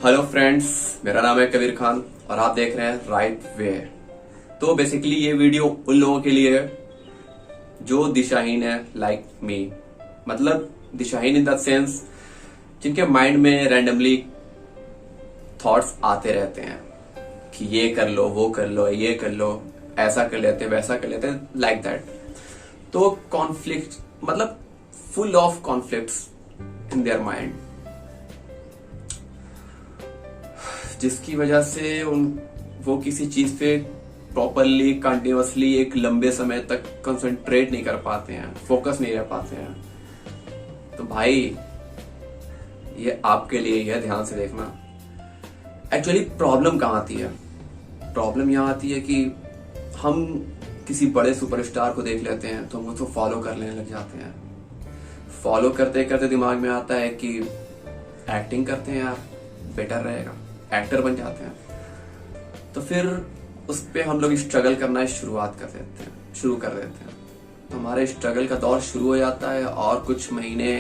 Hello friends, मेरा नाम है कबीर खान और आप देख रहे हैं राइट वे। तो बेसिकली ये वीडियो उन लोगों के लिए है जो दिशाहीन है लाइक मी। मतलब दिशाहीन इन द सेंस जिनके माइंड में रैंडमली थॉट्स आते रहते हैं कि ये कर लो, वो कर लो, ये कर लो, ऐसा कर लेते हैं, वैसा कर लेते हैं, लाइक दैट। तो कॉन्फ्लिक्ट मतलब full of conflicts in their mind, जिसकी वजह से वो किसी चीज पे प्रॉपरली कंटिन्यूअसली एक लंबे समय तक कंसंट्रेट नहीं कर पाते हैं, फोकस नहीं रह पाते हैं। तो भाई ये आपके लिए ही है, ध्यान से देखना। एक्चुअली प्रॉब्लम कहाँ आती है? प्रॉब्लम यहाँ आती है कि हम किसी बड़े सुपरस्टार को देख लेते हैं तो हम उसको फॉलो करने लग जाते हैं। फॉलो करते करते दिमाग में आता है कि एक्टिंग करते हैं यार, बेटर रहेगा, एक्टर बन जाते हैं। तो फिर उस पे हम लोग स्ट्रगल करना शुरू कर देते हैं। तो हमारे स्ट्रगल का दौर शुरू हो जाता है और कुछ महीने,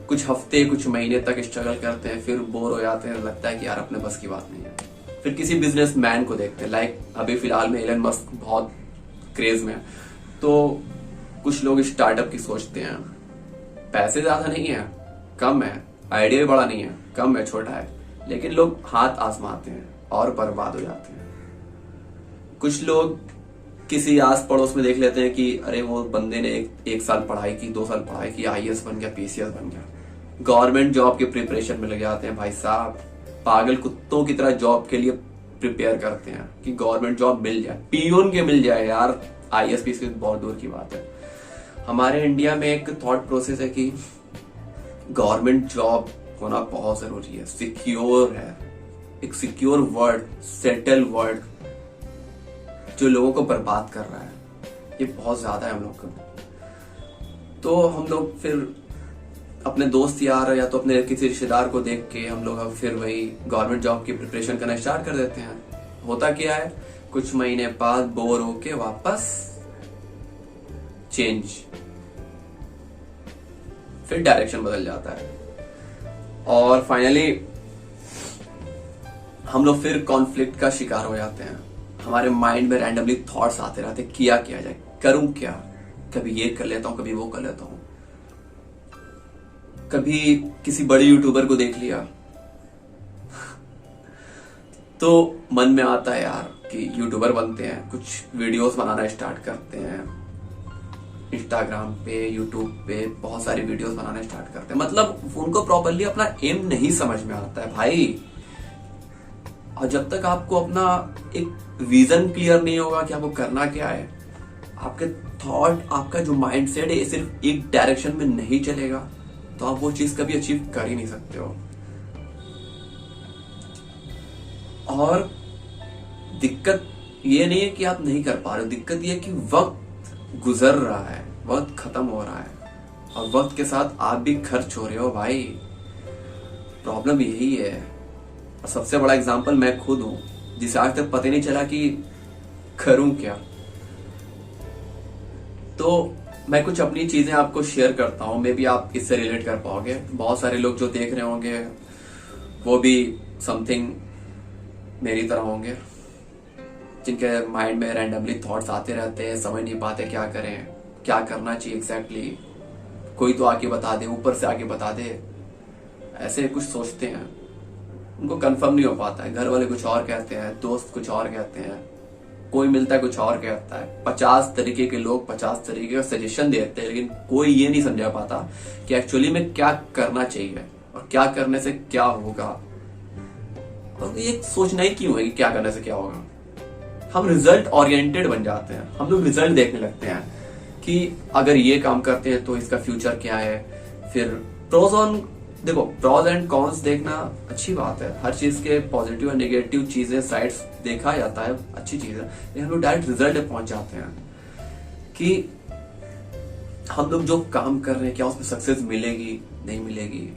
कुछ हफ्ते, कुछ महीने तक स्ट्रगल करते हैं, फिर बोर हो जाते हैं, लगता है कि यार अपने बस की बात नहीं है। फिर किसी बिजनेसमैन को देखते हैं, लाइक अभी फिलहाल में एलन मस्क बहुत क्रेज में है। तो कुछ लोग स्टार्टअप की सोचते हैं, पैसे ज्यादा नहीं है, कम है, आइडिया भी बड़ा नहीं है, कम है, छोटा है, लेकिन लोग हाथ आजमाते हैं और बर्बाद हो जाते हैं। कुछ लोग किसी आस पड़ोस में देख लेते हैं कि अरे वो बंदे ने एक साल पढ़ाई की, 2 साल पढ़ाई की, आईएएस बन गया, पीसीएस बन गया, गवर्नमेंट जॉब के प्रिपरेशन में लग जाते हैं। भाई साहब पागल कुत्तों की तरह जॉब के लिए प्रिपेयर करते हैं कि गवर्नमेंट जॉब मिल जाए, पीओन के मिल जाए यार, आईएएस पीसीएस बहुत दूर की बात है। हमारे इंडिया में एक थॉट प्रोसेस है कि गवर्नमेंट जॉब होना बहुत जरूरी है, सिक्योर है, एक सिक्योर वर्ड, सेटल वर्ड जो लोगों को बर्बाद कर रहा है, ये बहुत ज्यादा है हम लोग को। तो हम लोग फिर अपने दोस्त यार या तो अपने किसी रिश्तेदार को देख के हम लोग अब फिर वही गवर्नमेंट जॉब की प्रिपरेशन करना स्टार्ट कर देते हैं। होता क्या है, कुछ महीने बाद बोर होके वापस चेंज, फिर डायरेक्शन बदल जाता है और फाइनली हम लोग फिर कॉन्फ्लिक्ट का शिकार हो जाते हैं। हमारे माइंड में रैंडमली थॉट्स आते रहते हैं, किया जाए, करूं क्या, कभी ये कर लेता हूं, कभी वो कर लेता हूं, कभी किसी बड़े यूट्यूबर को देख लिया तो मन में आता है यार कि यूट्यूबर बनते हैं, कुछ वीडियोस बनाना स्टार्ट करते हैं, इंस्टाग्राम पे, यूट्यूब पे बहुत सारी वीडियोस बनाना स्टार्ट करते हैं। मतलब उनको प्रॉपरली अपना एम नहीं समझ में आता है भाई। और जब तक आपको अपना एक विजन क्लियर नहीं होगा कि आपको करना क्या है, आपके थॉट, आपका जो माइंड सेट है सिर्फ एक डायरेक्शन में नहीं चलेगा, तो आप वो चीज कभी अचीव कर ही नहीं सकते हो। और दिक्कत ये नहीं है कि आप नहीं कर पा रहे हो, दिक्कत ये है कि वक्त गुजर रहा है, वक्त खत्म हो रहा है और वक्त के साथ आप भी खर्च हो रहे हो भाई। प्रॉब्लम यही है। और सबसे बड़ा एग्जांपल मैं खुद हूं, जिसे आज तक पता नहीं चला कि करूं क्या। तो मैं कुछ अपनी चीजें आपको शेयर करता हूं, मे बी आप इससे रिलेट कर पाओगे। बहुत सारे लोग जो देख रहे होंगे वो भी समथिंग मेरी तरह होंगे, जिनके माइंड में रैंडमली थॉट्स आते रहते हैं, समझ नहीं पाते क्या करें, क्या करना चाहिए एग्जैक्टली। कोई तो आके बता दे, ऊपर से आके बता दे, ऐसे कुछ सोचते हैं, उनको कंफर्म नहीं हो पाता है। घर वाले कुछ और कहते हैं, दोस्त कुछ और कहते हैं, कोई मिलता है कुछ और कहता है, 50 तरीके के लोग 50 तरीके का सजेशन देते हैं, लेकिन कोई ये नहीं समझा पाता कि एक्चुअली में क्या करना चाहिए और क्या करने से क्या होगा। और ये सोचना ही क्यों है कि क्या करने से क्या होगा। हम रिजल्ट ओरिएंटेड बन जाते हैं, हम लोग रिजल्ट देखने लगते हैं कि अगर ये काम करते हैं तो इसका फ्यूचर क्या है। फिर प्रॉज एंड कॉन्स देखना अच्छी बात है, हर चीज के पॉजिटिव और नेगेटिव चीजें, साइड्स देखा जाता है, अच्छी चीज है। लेकिन हम लोग डायरेक्ट रिजल्ट पे पहुंच जाते हैं कि हम लोग जो काम कर रहे हैं क्या उसमें सक्सेस मिलेगी, नहीं मिलेगी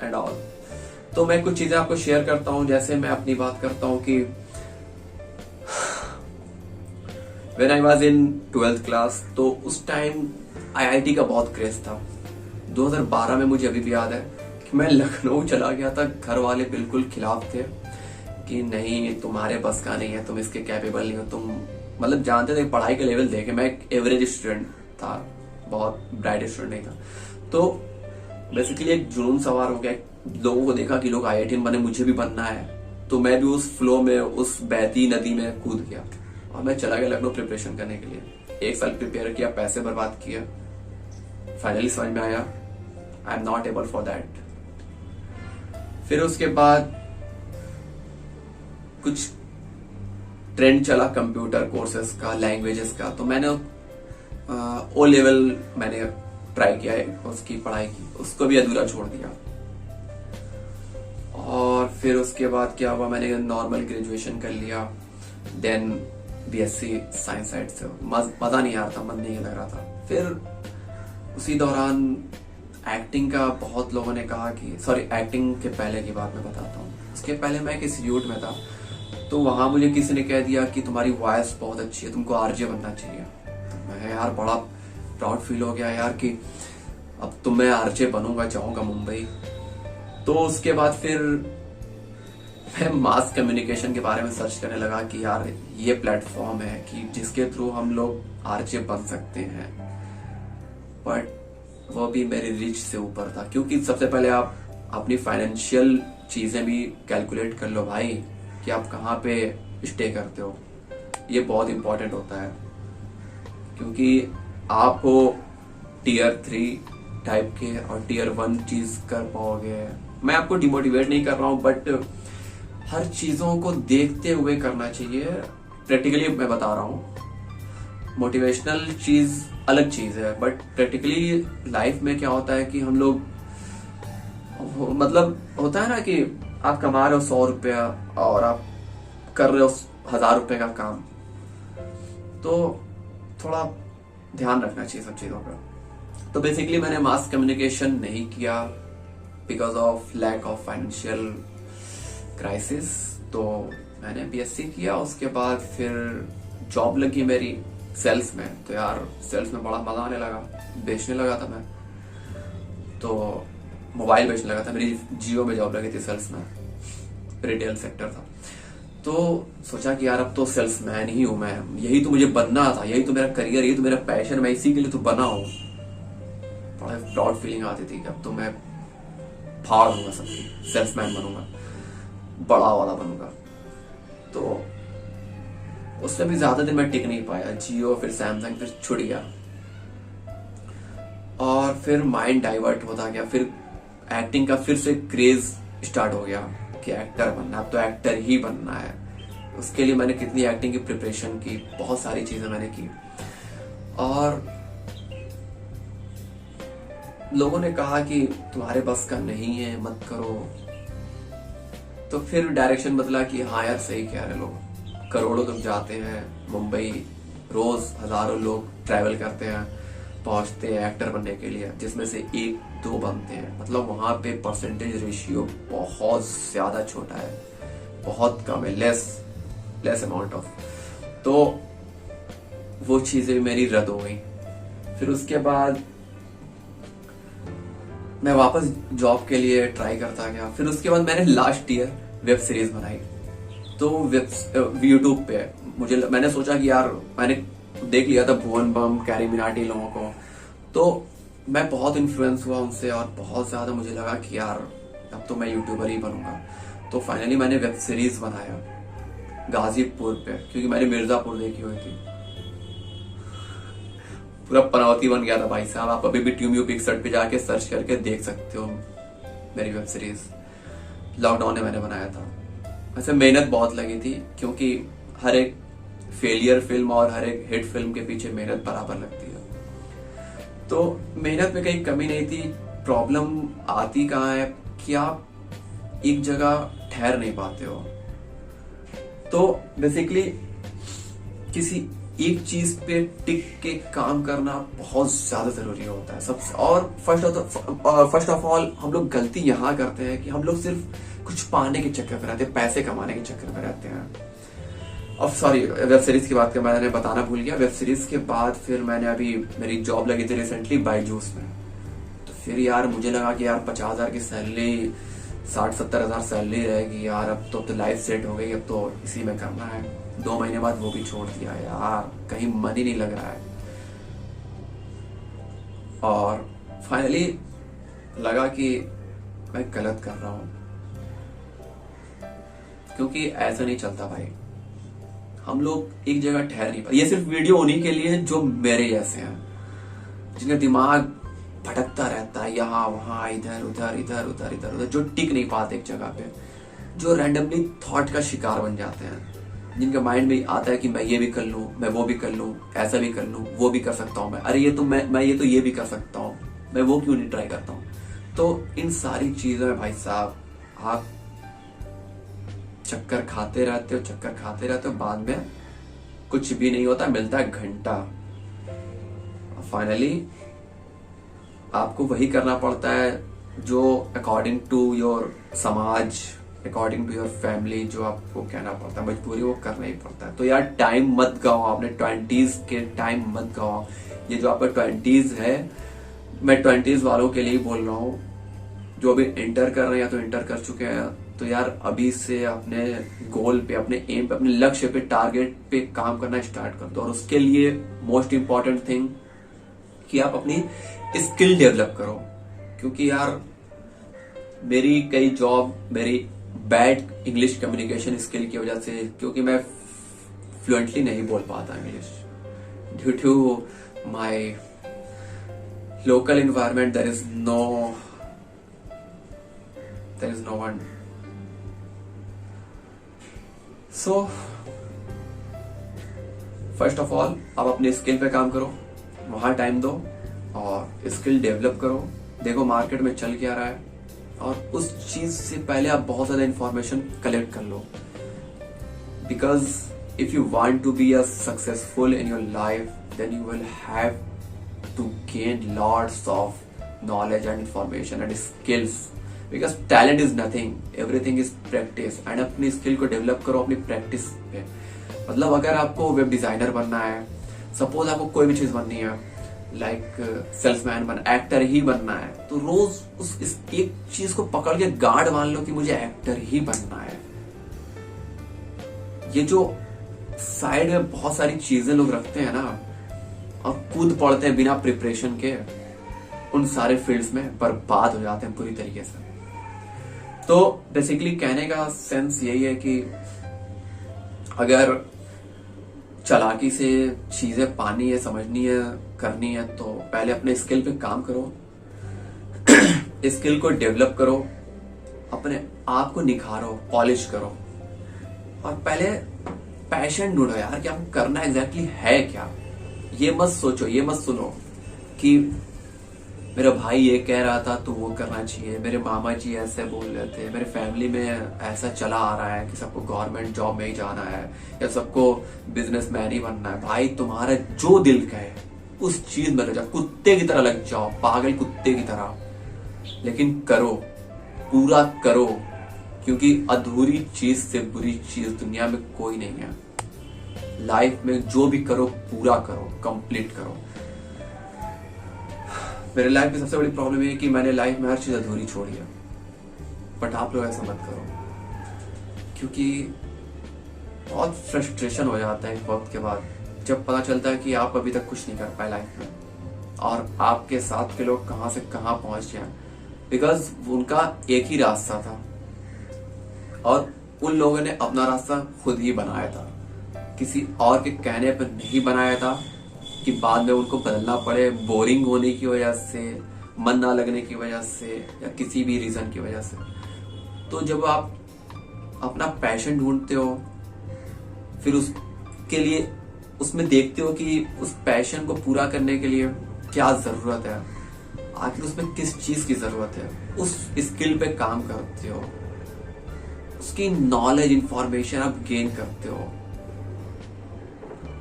एंड ऑल। तो मैं कुछ चीजें आपको शेयर करता हूं। जैसे मैं अपनी बात करता हूं कि when I was in 12th class, तो उस टाइम आईआईटी का बहुत क्रेज था। 2012 में मुझे अभी भी याद है कि मैं लखनऊ चला गया था, घर वाले बिल्कुल खिलाफ थे कि नहीं तुम्हारे बस का नहीं है, तुम इसके कैपेबल नहीं हो, तुम मतलब जानते थे पढ़ाई के लेवल देखे मैं एक एवरेज स्टूडेंट था, बहुत ब्राइट स्टूडेंट नहीं था। तो बेसिकली एक जुनून सवार हो गया, लोगों को देखा कि लोग IITian बने, मुझे भी बनना है, तो मैं भी उस फ्लो में, उस बहती नदी में कूद गया और मैं चला गया लखनऊ प्रिपरेशन करने के लिए। 1 साल प्रिपेयर किया, पैसे बर्बाद किया, फाइनली समझ में आया I am not able for that. फिर उसके बाद कुछ ट्रेंड चला कंप्यूटर कोर्सेज का, लैंग्वेजेस का, तो मैंने O लेवल मैंने ट्राई किया है, उसकी पढ़ाई की, उसको भी अधूरा छोड़ दिया। और फिर उसके बाद क्या हुआ, मैंने नॉर्मल ग्रेजुएशन कर लिया, देन BSc साइंस साइड से, मजा नहीं आ रहा था, मन नहीं लग रहा था। फिर उसी दौरान एक्टिंग का बहुत लोगों ने कहा कि, सॉरी एक्टिंग के पहले की बात मैं बताता हूँ, उसके पहले मैं एक इंस्टीट्यूट में था, तो वहां मुझे किसी ने कह दिया कि तुम्हारी वॉइस बहुत अच्छी है, तुमको RJ बनना चाहिए। तो मैं यार बड़ा प्राउड फील हो गया यार कि अब तो मैं RJ बनूंगा, जाऊंगा मुंबई। तो उसके बाद फिर मैं मास कम्युनिकेशन के बारे में सर्च करने लगा कि यार ये प्लेटफॉर्म है कि जिसके थ्रू हम लोग RJ बन सकते हैं, बट वो भी मेरी रीच से ऊपर था, क्योंकि सबसे पहले आप अपनी फाइनेंशियल चीजें भी कैलकुलेट कर लो भाई कि आप कहाँ पे स्टे करते हो, ये बहुत इंपॉर्टेंट होता है, क्योंकि आप हो Tier 3 टाइप के और Tier 1 चीज कर पाओगे। मैं आपको डिमोटिवेट नहीं कर रहा हूँ, बट हर चीजों को देखते हुए करना चाहिए। प्रैक्टिकली मैं बता रहा हूँ, मोटिवेशनल चीज अलग चीज है, बट प्रैक्टिकली लाइफ में क्या होता है कि हम लोग, मतलब होता है ना कि आप कमा रहे हो 100 रुपया और आप कर रहे हो 1000 रुपए का काम, तो थोड़ा ध्यान रखना चाहिए सब चीजों का। तो बेसिकली मैंने मास कम्युनिकेशन नहीं किया because of lack of financial crisis, तो मैंने BSc किया। उसके बाद फिर जॉब लगी मेरी सेल्स में, तो यार सेल्स में बड़ा मजा आने लगा, बेचने लगा था मैं, तो मोबाइल बेचने लगा था, मेरी जियो में जॉब लगी थी सेल्स में, रिटेल सेक्टर था। तो सोचा कि यार अब तो सेल्समैन ही हूं मैं, यही तो मुझे बनना था, यही तो मेरा करियर, यही तो मेरा पैशन, मैं इसी के लिए तो बना हूं। बड़ा प्राउड फीलिंग आती थी कि अब तो मैं फाड़ दूंगा सबकी, सेल्समैन बनूंगा, बड़ा वाला बनूंगा। तो उससे भी ज्यादा दिन मैं टिक नहीं पाया, जियो फिर सैमसंग फिर छुट गया, और फिर माइंड डाइवर्ट होता गया। फिर एक्टिंग का फिर से क्रेज स्टार्ट हो गया कि एक्टर बनना, अब तो एक्टर ही बनना है। उसके लिए मैंने कितनी एक्टिंग की प्रिपरेशन की, बहुत सारी चीजें मैंने की, और लोगों ने कहा कि तुम्हारे बस का नहीं है, मत करो। तो फिर डायरेक्शन बदला कि हाँ यार सही कह रहे लोग, करोड़ों लोग जाते हैं मुंबई, रोज हजारों लोग ट्रैवल करते हैं, पहुंचते हैं एक्टर बनने के लिए, जिसमें से 1-2 बनते हैं। मतलब वहां पे परसेंटेज रेशियो बहुत ज्यादा छोटा है, बहुत कम है, लेस अमाउंट ऑफ। तो वो चीजें मेरी रद्द हो गई। फिर उसके बाद मैं वापस जॉब के लिए ट्राई करता गया। फिर उसके बाद मैंने लास्ट ईयर वेब सीरीज बनाई, तो यूट्यूब पे मैंने सोचा कि यार मैंने देख लिया था भुवन बम, कैरी मिनाटी लोगों को, तो मैं बहुत इन्फ्लुएंस हुआ उनसे, और बहुत ज्यादा मुझे लगा कि यार अब तो मैं यूट्यूबर ही बनूंगा। तो फाइनली मैंने वेब सीरीज बनाया गाजीपुर पे, क्योंकि मैंने मिर्जापुर देखी हुई थी, पूरा पनौती बन गया था भाई साहब। आप अभी भी ट्यूब पिक्सर्ट पे जाके सर्च करके देख सकते हो मेरी वेब सीरीज, लॉकडाउन में मैंने बनाया था। वैसे मेहनत बहुत लगी थी, क्योंकि हर एक फेलियर फिल्म और हर एक हिट फिल्म के पीछे मेहनत बराबर लगती है, तो मेहनत में कहीं कमी नहीं थी। प्रॉब्लम आती कहाँ है कि आप एक जगह ठहर नहीं पाते हो। तो बेसिकली किसी एक चीज पे टिक के काम करना बहुत ज्यादा जरूरी होता है सबसे। और फर्स्ट ऑफ ऑल हम लोग गलती यहाँ करते हैं कि हम लोग सिर्फ कुछ पाने के चक्कर में रहते हैं, पैसे कमाने के चक्कर में रहते हैं। और सॉरी, वेब सीरीज की बात मैंने बताना भूल गया। वेब सीरीज के बाद फिर मैंने अभी मेरी जॉब लगी थी रिसेंटली बायजूस में, तो फिर यार मुझे लगा कि यार 50,000 की सैलरी, 60-70 हज़ार सैलरी रहेगी यार, अब तो लाइफ सेट हो गई, अब तो इसी में करना है। 2 महीने बाद वो भी छोड़ दिया यार, कहीं मन ही नहीं लग रहा है। और फाइनली लगा कि मैं गलत कर रहा हूं, क्योंकि ऐसा नहीं चलता भाई। हम लोग एक जगह ठहर नहीं पाते। ये सिर्फ वीडियो उन्हीं के लिए जो मेरे जैसे हैं, जिनका दिमाग भटकता रहता है यहाँ वहां, इधर उधर इधर उधर इधर उधर, जो टिक नहीं पाते एक जगह पे, जो रैंडमली थॉट का शिकार बन जाते हैं, जिनके माइंड में आता है कि मैं ये भी कर लूं, मैं वो भी कर लूं, ऐसा भी कर लूं, वो भी कर सकता हूं मैं, अरे ये तो मैं ये भी कर सकता हूं, मैं वो क्यों नहीं ट्राई करता हूं। तो इन सारी चीजों में भाई साहब आप चक्कर खाते रहते हो, बाद में कुछ भी नहीं होता, मिलता है घंटा। फाइनली आपको वही करना पड़ता है जो अकॉर्डिंग टू योर समाज, अकॉर्डिंग टू योर फैमिली जो आपको कहना पड़ता है, मजबूरी वो करना ही पड़ता है। तो यार टाइम मत गवाओ, अपने 20s के टाइम मत गवाओ। ये जो आपका 20s है, मैं 20s वालों के लिए बोल रहा हूँ, जो अभी इंटर कर रहे हैं या तो इंटर कर चुके हैं, तो यार अभी से अपने गोल पे, अपने एम पे, अपने लक्ष्य पे, टारगेट पे काम करना स्टार्ट कर दो। और उसके लिए मोस्ट इंपॉर्टेंट थिंग कि आप अपनी स्किल डेवलप करो। क्योंकि यार मेरी कई जॉब मेरी बैड इंग्लिश कम्युनिकेशन स्किल की वजह से, क्योंकि मैं फ्लुएंटली नहीं बोल पाता English, due to my local environment, there is no one. So first of all आप अपने स्किल पे काम करो, वहां टाइम दो और स्किल डेवलप करो। देखो मार्केट में चल क्या रहा है, और उस चीज से पहले आप बहुत ज्यादा इंफॉर्मेशन कलेक्ट कर लो। Because if you want to be a successful in your life, then you will have to gain lots of knowledge and information and skills. Because talent is nothing, everything is practice. And अपनी skill को develop करो अपनी practice पे। मतलब अगर आपको web designer बनना है, सपोज आपको कोई भी चीज बननी है, लाइक सेल्समैन बनना, एक्टर ही बनना है, तो रोज इस एक चीज को पकड़ के गार्ड मान लो कि मुझे एक्टर ही बनना है। ये जो साइड में बहुत सारी चीजें लोग रखते हैं ना, और कूद पड़ते हैं बिना प्रिपरेशन के, उन सारे फील्ड्स में बर्बाद हो जाते हैं पूरी तरीके से। तो बेसिकली कहने का सेंस यही है कि अगर चालाकी से चीजें पानी है, समझनी है, करनी है, तो पहले अपने स्किल पे काम करो, स्किल को डेवलप करो, अपने आप को निखारो, पॉलिश करो, और पहले पैशन ढूंढो यार कि आपको करना एग्जैक्टली है क्या। ये मत सोचो, ये मत सुनो कि मेरा भाई ये कह रहा था तो वो करना चाहिए, मेरे मामा जी ऐसे बोल रहे थे, मेरे फैमिली में ऐसा चला आ रहा है कि सबको गवर्नमेंट जॉब में ही जाना है या सबको बिजनेसमैन ही बनना है। भाई तुम्हारा जो दिल कहे उस चीज में लग जाओ, कुत्ते की तरह लग जाओ, पागल कुत्ते की तरह, लेकिन करो, पूरा करो, क्योंकि अधूरी चीज से बुरी चीज दुनिया में कोई नहीं है। लाइफ में जो भी करो पूरा करो, कंप्लीट करो। मेरे लाइफ में सबसे बड़ी प्रॉब्लम है कि मैंने लाइफ में हर चीज अधूरी छोड़ी है, बट आप लोग ऐसा मत करो, क्योंकि बहुत फ्रस्ट्रेशन हो जाता है एक वक्त के बाद जब पता चलता है कि आप अभी तक कुछ नहीं कर पाए लाइफ में, और आपके साथ के लोग कहां से कहां पहुंच गए। बिकॉज उनका एक ही रास्ता था और उन लोगों ने अपना रास्ता खुद ही बनाया था, किसी और के कहने पर नहीं बनाया था कि बाद में उनको बदलना पड़े, बोरिंग होने की वजह से, मन ना लगने की वजह से, या किसी भी रीजन की वजह से। तो जब आप अपना पैशन ढूंढते हो, फिर उसके लिए उसमें देखते हो कि उस पैशन को पूरा करने के लिए क्या जरूरत है, आखिर उसमें किस चीज की जरूरत है, उस स्किल पे काम करते हो, उसकी नॉलेज इंफॉर्मेशन आप गेन करते हो,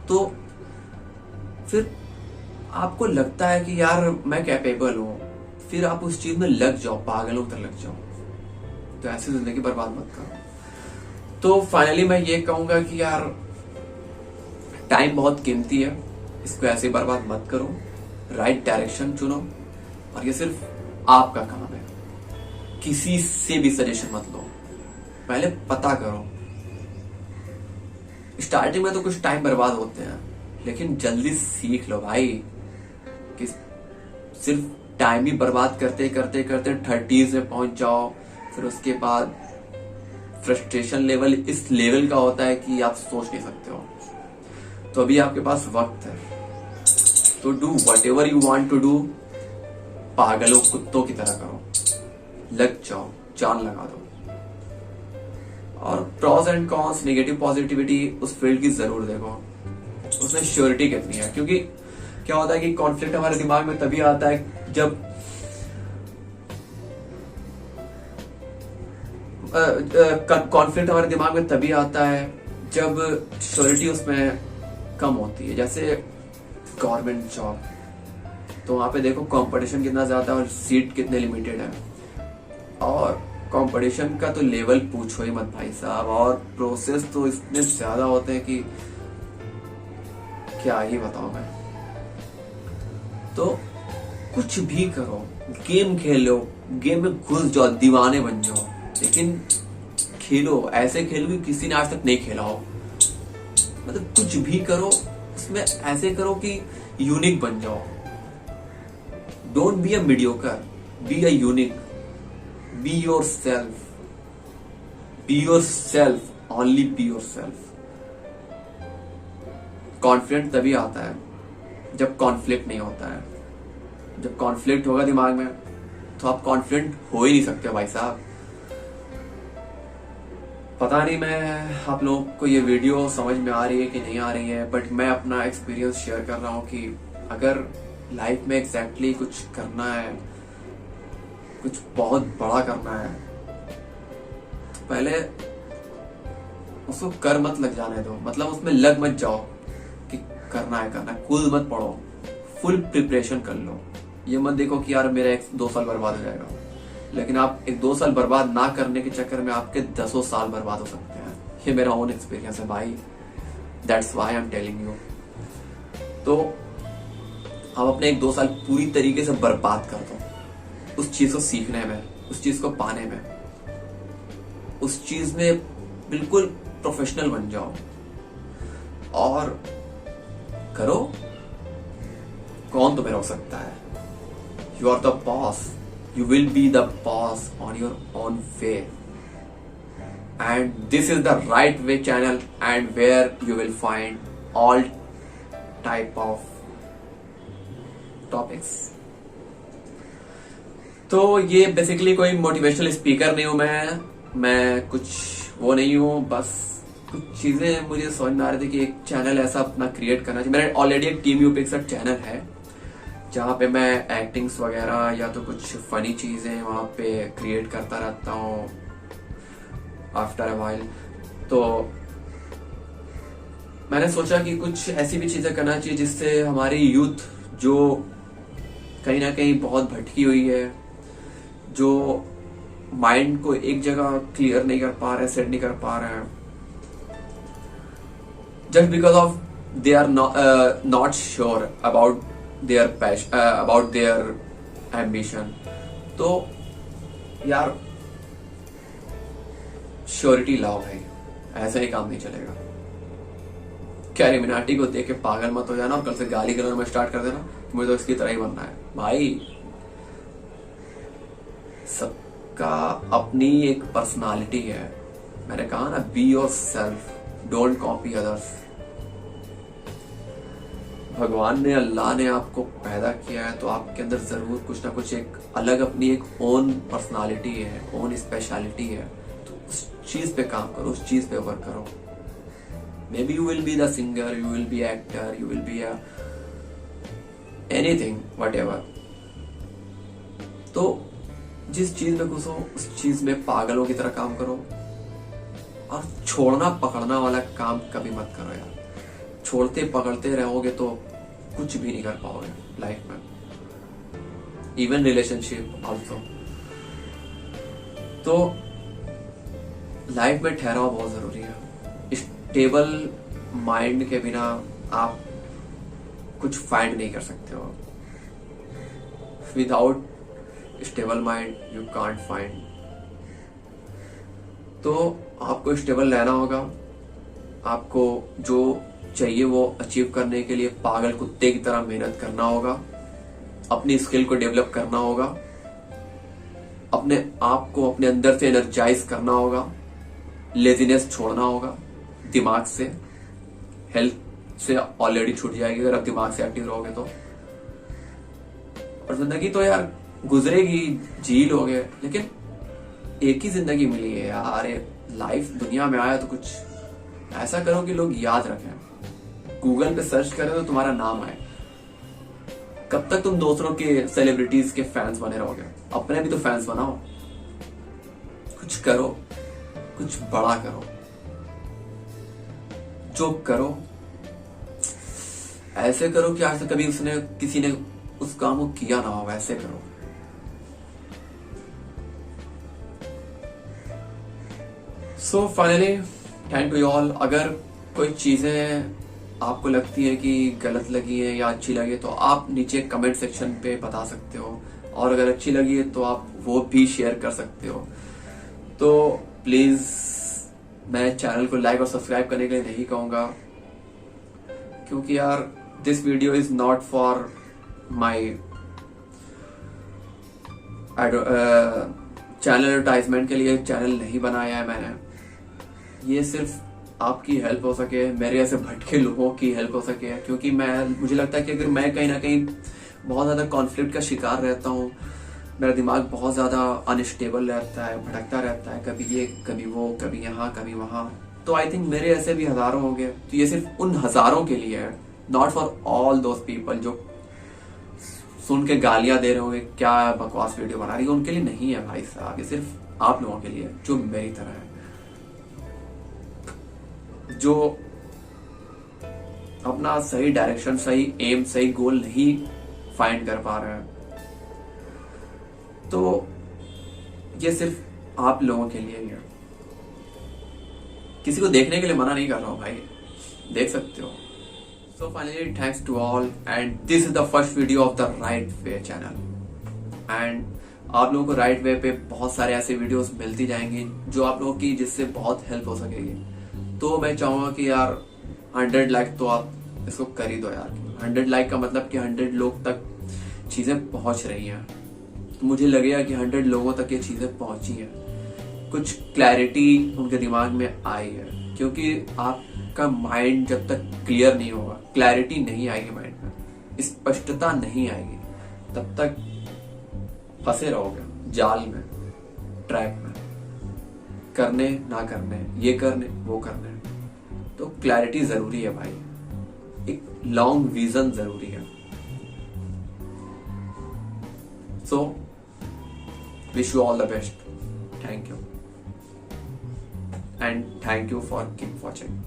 तो फिर आपको लगता है कि यार मैं कैपेबल हूं, फिर आप उस चीज में लग जाओ, पागलों की तरह लग जाओ। तो ऐसी जिंदगी बर्बाद मत करो। तो फाइनली मैं ये कहूंगा कि यार टाइम बहुत कीमती है, इसको ऐसे बर्बाद मत करो, राइट डायरेक्शन चुनो। और ये सिर्फ आपका काम है। किसी से भी सजेशन मत लो, पहले पता करो। स्टार्टिंग में तो कुछ टाइम बर्बाद होते हैं, लेकिन जल्दी सीख लो भाई कि सिर्फ टाइम ही बर्बाद करते करते करते 30s में पहुंच जाओ, फिर उसके बाद फ्रस्ट्रेशन लेवल इस लेवल का होता है कि आप सोच नहीं सकते हो। तो अभी आपके पास वक्त है, तो do whatever you want to do. पागलों कुत्तों की तरह करो, लग जाओ, जान लगा दो। और pros and cons, negative positivity उस फील्ड की जरूर देखो, उसमें श्योरिटी कितनी है। क्योंकि क्या होता है कि कॉन्फ्लिक्ट हमारे दिमाग में तभी आता है जब कॉन्फ्लिक्ट हमारे दिमाग में तभी आता है जब श्योरिटी उसमें कम होती है। जैसे गवर्नमेंट जॉब, तो वहां पे देखो कंपटीशन कितना ज्यादा और सीट कितने लिमिटेड है, और कंपटीशन का तो लेवल पूछो ही मत भाई साहब, और प्रोसेस तो इतने ज्यादा होते हैं कि क्या ही बताऊं मैं। तो कुछ भी करो, गेम खेलो, गेम में घुस जाओ, दीवाने बन जाओ, लेकिन खेलो ऐसे खेलो कि किसी ने आज तक नहीं खेला हो। मतलब कुछ भी करो, उसमें ऐसे करो कि यूनिक बन जाओ। Don't be a mediocre, be a unique, be your self, be your self, only be your self. Confident तभी आता है जब कॉन्फ्लिक्ट नहीं होता है। जब कॉन्फ्लिक्ट होगा दिमाग में तो आप कॉन्फिडेंट हो ही नहीं सकते भाई साहब। पता नहीं मैं आप लोगों को ये वीडियो समझ में आ रही है कि नहीं आ रही है, बट मैं अपना एक्सपीरियंस शेयर कर रहा हूँ कि अगर लाइफ में एग्जैक्टली कुछ करना है, कुछ बहुत बड़ा करना है, तो पहले उसको कर मत लग जाने दो। मतलब उसमें लग मत जाओ कि करना है, कूद मत पड़ो, फुल प्रिपरेशन कर लो। ये मत देखो कि यार मेरा 2 साल बर्बाद हो जाएगा, लेकिन आप 1-2 साल बर्बाद ना करने के चक्कर में आपके 10 साल बर्बाद हो सकते हैं। ये मेरा ओन एक्सपीरियंस है भाई, that's why I am telling you. तो आप अपने 1-2 साल पूरी तरीके से बर्बाद कर दो उस चीज को सीखने में, उस चीज को पाने में, उस चीज में बिल्कुल प्रोफेशनल बन जाओ और करो। कौन तुम्हें रोक सकता है? You are the boss, you will be the boss on your own way, and this is the right way channel, and where you will find all type of topics. तो ये बेसिकली कोई मोटिवेशनल स्पीकर नहीं हूं मैं कुछ वो नहीं हूं, बस कुछ चीजें मुझे समझ में आ रही थी कि एक चैनल ऐसा अपना क्रिएट करना चाहिए। मेरा ऑलरेडी एक टीम यू पिक्सर चैनल है जहाँ पे मैं एक्टिंग्स वगैरह या तो कुछ फनी चीजें वहां पे क्रिएट करता रहता हूँ आफ्टर अ वाइल। तो मैंने सोचा कि कुछ ऐसी भी चीजें करना चाहिए जिससे हमारी यूथ जो कहीं ना कहीं बहुत भटकी हुई है, जो माइंड को एक जगह क्लियर नहीं कर पा रहे, सेट नहीं कर पा रहे हैं, just because of they are not sure about their passion, about their ambition. तो यार श्योरिटी लाओ भाई, ऐसा ही काम नहीं चलेगा। कैरिमिनाटी को देख के पागल मत हो जाना और कल से गाली गलौज में स्टार्ट कर देना मुझे तो इसकी तरह ही बनना है भाई। सबका अपनी एक पर्सनालिटी है। मैंने कहा ना, be your self, don't copy others. भगवान ने, अल्लाह ने आपको पैदा किया है तो आपके अंदर जरूर कुछ ना कुछ एक अलग अपनी एक ओन पर्सनालिटी है, ओन स्पेशलिटी है। तो उस चीज पे काम करो, उस चीज पे वर्क करो। May be you will be the singer, you will be actor, you will be anything, what ever. तो जिस चीज में घुसो उस चीज में पागलों की तरह काम करो, और छोड़ना पकड़ना वाला काम कभी मत करो यार। छोड़ते पकड़ते रहोगे तो कुछ भी नहीं कर पाओगे लाइफ में, इवन रिलेशनशिप ऑल्सो। तो लाइफ में ठहराव बहुत जरूरी है। स्टेबल माइंड के बिना आप कुछ फाइंड नहीं कर सकते हो। Without stable mind you can't find. तो आपको स्टेबल रहना होगा, आपको जो चाहिए वो अचीव करने के लिए पागल कुत्ते की तरह मेहनत करना होगा, अपनी स्किल को डेवलप करना होगा, अपने आप को अपने अंदर से एनर्जाइज करना होगा, लेजीनेस छोड़ना होगा दिमाग से। हेल्थ से ऑलरेडी छूट जाएगी अगर आप दिमाग से एक्टिव रहोगे तो। और जिंदगी तो यार गुजरेगी, जी लोगे, लेकिन एक ही जिंदगी मिली है यार। लाइफ दुनिया में आया तो कुछ ऐसा करो कि लोग याद रखें। गूगल पे सर्च करें तो तुम्हारा नाम आए। कब तक तुम दूसरों के सेलिब्रिटीज के फैंस बने रहोगे? अपने भी तो फैंस बनाओ। कुछ करो, कुछ बड़ा करो, जो करो ऐसे करो कि आज तक कभी किसी ने उस काम को किया ना हो, वैसे करो। So finally thank you all. अगर कोई चीजें आपको लगती है कि गलत लगी है या अच्छी लगी तो आप नीचे कमेंट सेक्शन पे बता सकते हो, और अगर अच्छी लगी है तो आप वो भी शेयर कर सकते हो। तो प्लीज मैं चैनल को लाइक और सब्सक्राइब करने के लिए नहीं कहूंगा, क्योंकि यार this video is not for my channel advertisement के लिए चैनल नहीं बनाया है मैंने। ये सिर्फ आपकी हेल्प हो सके, मेरे ऐसे भटके लोगों की हेल्प हो सके, क्योंकि मुझे लगता है कि अगर मैं कहीं ना कहीं बहुत ज्यादा कॉन्फ्लिक्ट का शिकार रहता हूँ, मेरा दिमाग बहुत ज्यादा अनस्टेबल रहता है, भटकता रहता है, कभी ये कभी वो, कभी यहाँ कभी वहां, तो आई थिंक मेरे ऐसे भी हजारों होंगे। तो ये सिर्फ उन हजारों के लिए है, not for all those people जो सुन के गालियां दे रहे होंगे क्या बकवास वीडियो बना रही है, उनके लिए नहीं है भाई साहब। ये सिर्फ आप लोगों के लिए जो मेरी तरह है, जो अपना सही डायरेक्शन, सही एम, सही गोल नहीं फाइंड कर पा रहे हैं। तो ये सिर्फ आप लोगों के लिए ही है। किसी को देखने के लिए मना नहीं कर रहा हूं भाई, देख सकते हो। So finally thanks to all, and this is the first video of the right way channel. एंड आप लोगों को राइट वे पे बहुत सारे ऐसे वीडियोस मिलती जाएंगे जो आप लोगों की, जिससे बहुत हेल्प हो सकेगी। तो मैं चाहूंगा कि यार 100 लाइक तो आप इसको कर ही दो यार। 100 लाइक का मतलब कि 100 लोग तक चीजें पहुंच रही हैं। तो मुझे लगेगा कि 100 लोगों तक ये चीजें पहुंची हैं, कुछ क्लैरिटी उनके दिमाग में आई है। क्योंकि आपका माइंड जब तक क्लियर नहीं होगा, क्लैरिटी नहीं आएगी माइंड में, स्पष्टता नहीं आएगी, तब तक फंसे रहोगे जाल में, ट्रैक में, करने ना करने, ये करने वो करने। तो क्लैरिटी जरूरी है भाई, एक लॉन्ग विजन जरूरी है। So wish you all the best, thank you, and thank you for keep watching.